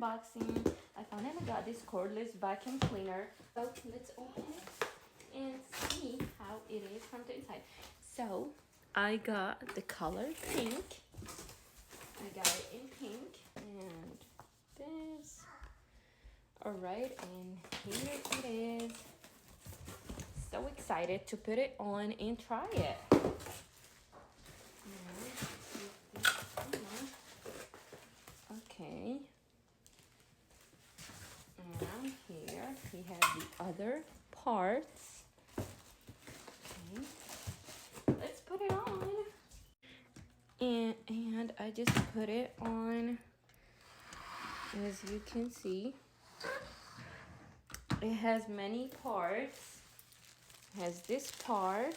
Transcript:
unboxing. I finally got this cordless vacuum cleaner. So let's open it and see how it is from the inside. So I got the color pink. I got it in pink and this. Alright, and here it is. So excited to put it on and try it. Okay. And here we have the other parts. Okay. Let's put it on. And I just put it on. As you can see, it has many parts. It has this part.